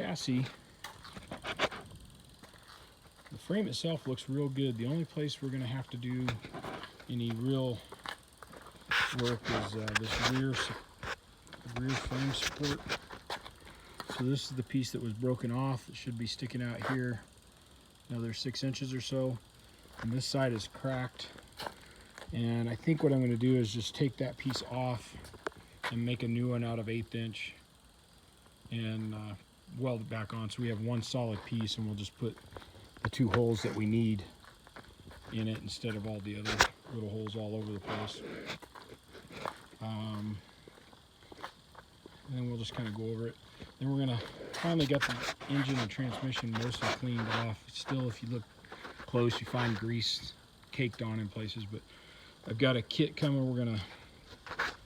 chassis, the frame itself looks real good. The only place we're going to have to do any real work is this rear frame support. So this is the piece that was broken off. It should be sticking out here another 6 inches or so, and this side is cracked. And I think what I'm going to do is just take that piece off and make a new one out of 1/8 inch and weld it back on, so we have one solid piece, and we'll just put the 2 holes that we need in it instead of all the other little holes all over the place. And then we'll just kind of go over it. Then we're going to finally get the engine and transmission mostly cleaned off. Still, if you look close, you find grease caked on in places, but I've got a kit coming. We're going to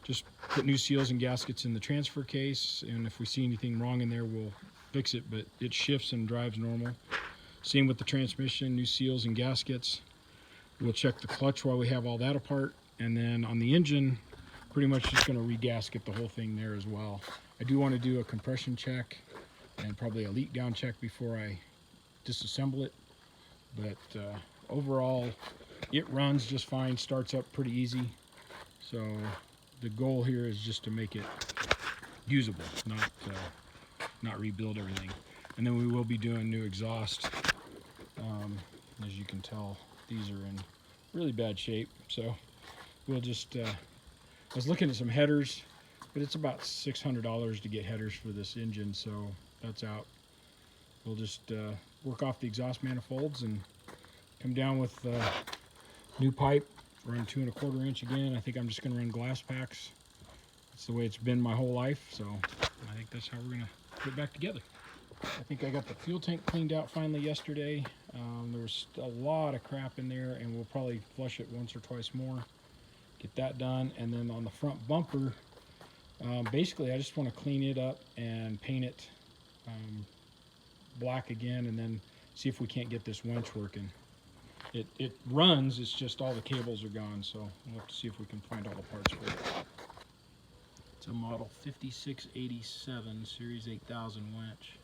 just put new seals and gaskets in the transfer case, and if we see anything wrong in there, we'll fix it, but it shifts and drives normal. Same with the transmission, new seals and gaskets. We'll check the clutch while we have all that apart, and then on the engine, pretty much just going to re-gasket the whole thing there as well. I do want to do a compression check and probably a leak down check before I disassemble it, but overall it runs just fine, starts up pretty easy. So the goal here is just to make it usable, not rebuild everything. And then we will be doing new exhaust. As you can tell, these are in really bad shape, so we'll just I was looking at some headers, but it's about $600 to get headers for this engine, so that's out. We'll just work off the exhaust manifolds and come down with new pipe, run 2 1/4 inch again. I think I'm just going to run glass packs. That's the way it's been my whole life, so I think that's how we're going to put it back together. I think I got the fuel tank cleaned out finally yesterday. There was a lot of crap in there, and we'll probably flush it once or twice more. Get that done, and then on the front bumper, basically I just want to clean it up and paint it black again, and then see if we can't get this winch working. It runs, it's just all the cables are gone, so we'll have to see if we can find all the parts for it. It's a model 5687 Series 8000 winch.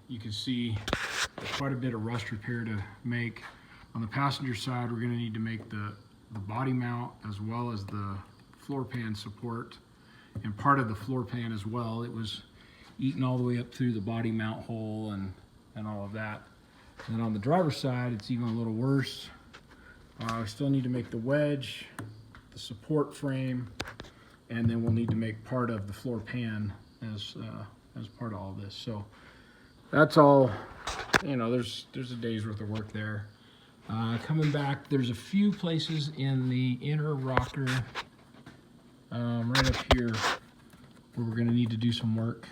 You can see quite a bit of rust repair to make. On the passenger side, we're going to need to make the body mount as well as the floor pan support, and part of the floor pan as well. It was eaten all the way up through the body mount hole and all of that. And then on the driver's side, it's even a little worse. We still need to make the wedge, the support frame, and then we'll need to make part of the floor pan as part of all this. So that's all, you know, there's a day's worth of work there. Coming back, there's a few places in the inner rocker right up here where we're going to need to do some work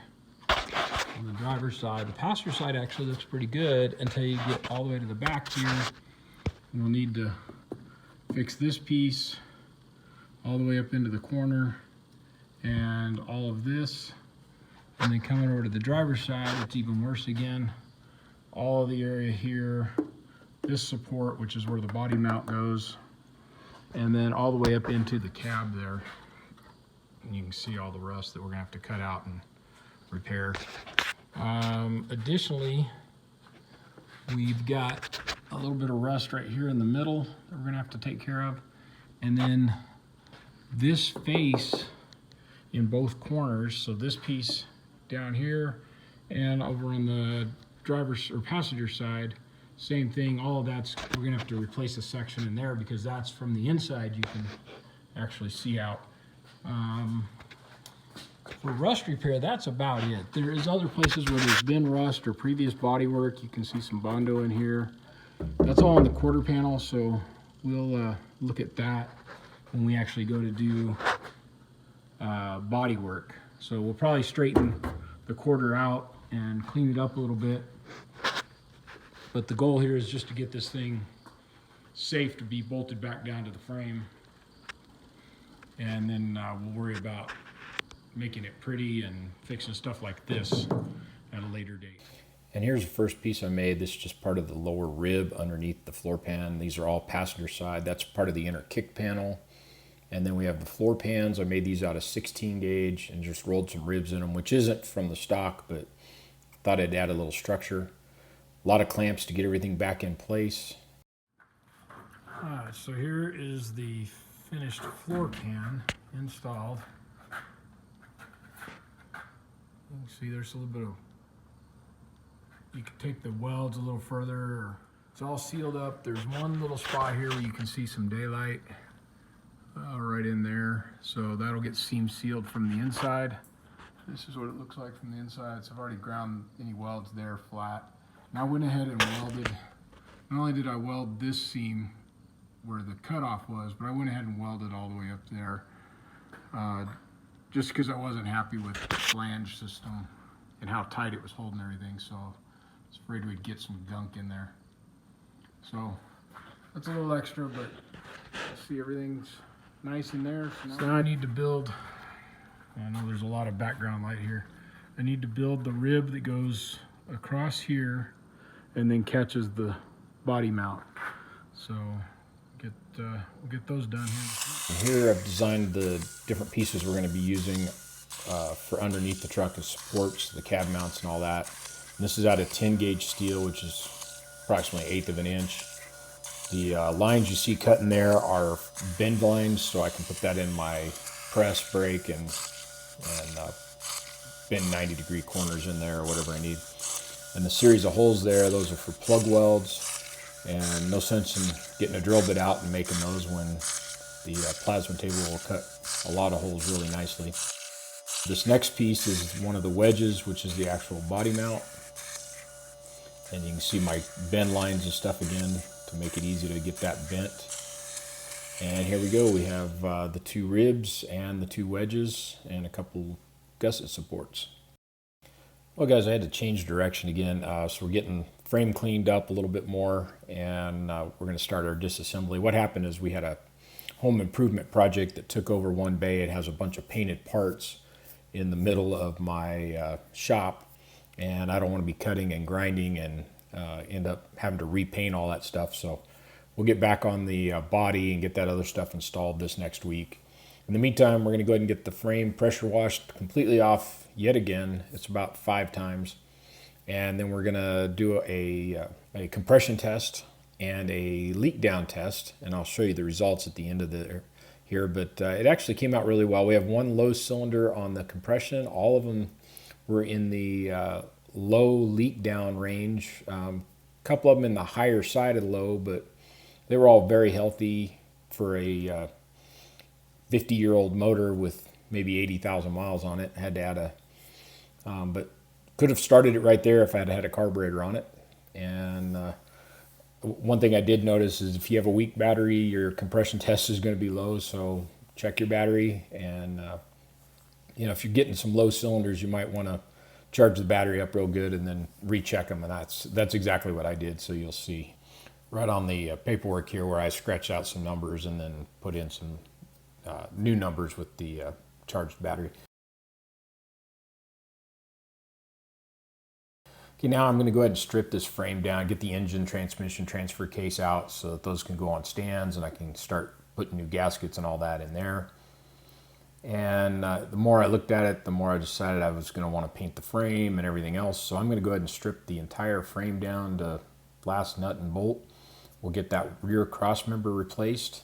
on the driver's side. The passenger side actually looks pretty good until you get all the way to the back here. We'll need to fix this piece all the way up into the corner and all of this. And then coming over to the driver's side, it's even worse again. All of the area here, this support, which is where the body mount goes, and then all the way up into the cab there. And you can see all the rust that we're gonna have to cut out and repair. Additionally, we've got a little bit of rust right here in the middle that we're gonna have to take care of. And then this face in both corners, so this piece down here and over on the driver's or passenger side, same thing. All of that's, we're gonna have to replace a section in there because that's from the inside you can actually see out. For rust repair, that's about it. There is other places where there's been rust or previous body work. You can see some Bondo in here. That's all on the quarter panel, so we'll look at that when we actually go to do body work. So we'll probably straighten the quarter out and clean it up a little bit. But the goal here is just to get this thing safe to be bolted back down to the frame. And then we'll worry about making it pretty and fixing stuff like this at a later date. And here's the first piece I made. This is just part of the lower rib underneath the floor pan. These are all passenger side. That's part of the inner kick panel. And then we have the floor pans. I made these out of 16 gauge and just rolled some ribs in them, which isn't from the stock, but thought I'd add a little structure. A lot of clamps to get everything back in place. Alright, so here is the finished floor pan installed. You can see there's a little bit of, you can take the welds a little further. It's all sealed up. There's one little spot here where you can see some daylight right in there. So that'll get seam sealed from the inside. This is what it looks like from the inside. So I've already ground any welds there flat. And I went ahead and welded, not only did I weld this seam where the cutoff was, but I went ahead and welded all the way up there. Just because I wasn't happy with the flange system and how tight it was holding everything. So I was afraid we'd get some gunk in there. So that's a little extra, but see, everything's nice in there. So now I need to build, I know there's a lot of background light here. I need to build the rib that goes across here and then catches the body mount. So we'll get those done here. Here I've designed the different pieces we're going to be using for underneath the truck as supports, the cab mounts and all that. And this is out of 10 gauge steel, which is approximately 1/8 of an inch. The lines you see cut in there are bend lines, so I can put that in my press brake and bend 90-degree corners in there or whatever I need. And the series of holes there, those are for plug welds, and no sense in getting a drill bit out and making those when the plasma table will cut a lot of holes really nicely. This next piece is one of the wedges, which is the actual body mount. And you can see my bend lines and stuff again to make it easy to get that bent. And here we go. We have the 2 ribs and the 2 wedges and a couple gusset supports. Well guys, I had to change direction again. So we're getting frame cleaned up a little bit more, and we're going to start our disassembly. What happened is we had a home improvement project that took over one bay. It has a bunch of painted parts in the middle of my shop, and I don't want to be cutting and grinding and end up having to repaint all that stuff. So we'll get back on the body and get that other stuff installed this next week. In the meantime, we're going to go ahead and get the frame pressure washed completely off yet again. It's about 5 times. And then we're going to do a compression test and a leak down test. And I'll show you the results at the end of here. But it actually came out really well. We have one low cylinder on the compression. All of them were in the low leak down range. A couple of them in the higher side of the low, but they were all very healthy for a 50-year-old motor with maybe 80,000 miles on it. Had to add but could have started it right there if I had had a carburetor on it. And one thing I did notice is if you have a weak battery, your compression test is going to be low. So check your battery, and you know, if you're getting some low cylinders, you might want to charge the battery up real good and then recheck them. And that's exactly what I did. So you'll see right on the paperwork here where I scratched out some numbers and then put in some new numbers with the charged battery. Okay, now I'm going to go ahead and strip this frame down, get the engine, transmission, transfer case out so that those can go on stands, and I can start putting new gaskets and all that in there. And the more I looked at it, the more I decided I was going to want to paint the frame and everything else. So I'm going to go ahead and strip the entire frame down to last nut and bolt. We'll get that rear cross member replaced,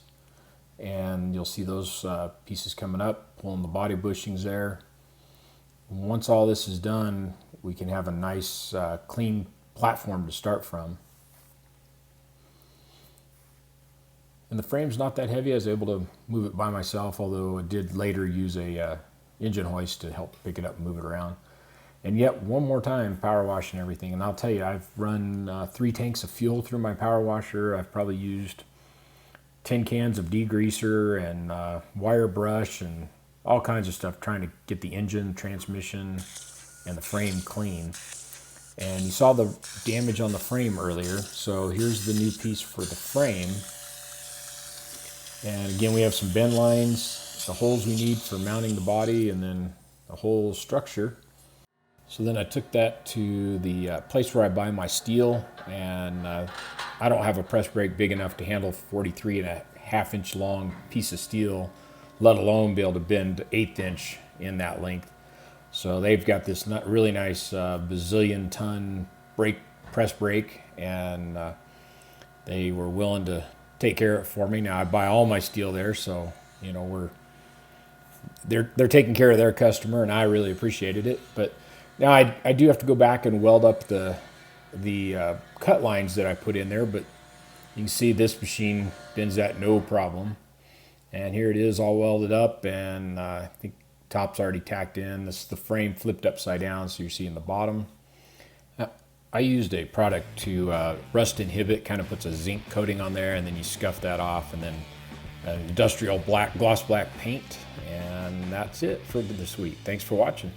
and you'll see those pieces coming up, pulling the body bushings there. Once all this is done, we can have a nice clean platform to start from. And the frame's not that heavy. I was able to move it by myself, although I did later use a engine hoist to help pick it up and move it around. And yet one more time, power wash and everything. And I'll tell you, I've run 3 tanks of fuel through my power washer. I've probably used 10 cans of degreaser and wire brush and all kinds of stuff trying to get the engine, transmission, and the frame clean. And you saw the damage on the frame earlier. So here's the new piece for the frame. And again, we have some bend lines, the holes we need for mounting the body, and then the whole structure. So then I took that to the place where I buy my steel, and I don't have a press brake big enough to handle 43.5 inch long piece of steel let alone be able to bend 1/8 inch in that length. So they've got this really nice bazillion ton press brake, and they were willing to take care of it for me. Now I buy all my steel there, so you know they're taking care of their customer, and I really appreciated it. But now I do have to go back and weld up the cut lines that I put in there, but you can see this machine bends that no problem. And here it is all welded up, and I think top's already tacked in. This is the frame flipped upside down, so you're seeing the bottom. Now, I used a product to rust inhibit, kind of puts a zinc coating on there, and then you scuff that off, and then an industrial gloss black paint, and that's it for this week. Thanks for watching.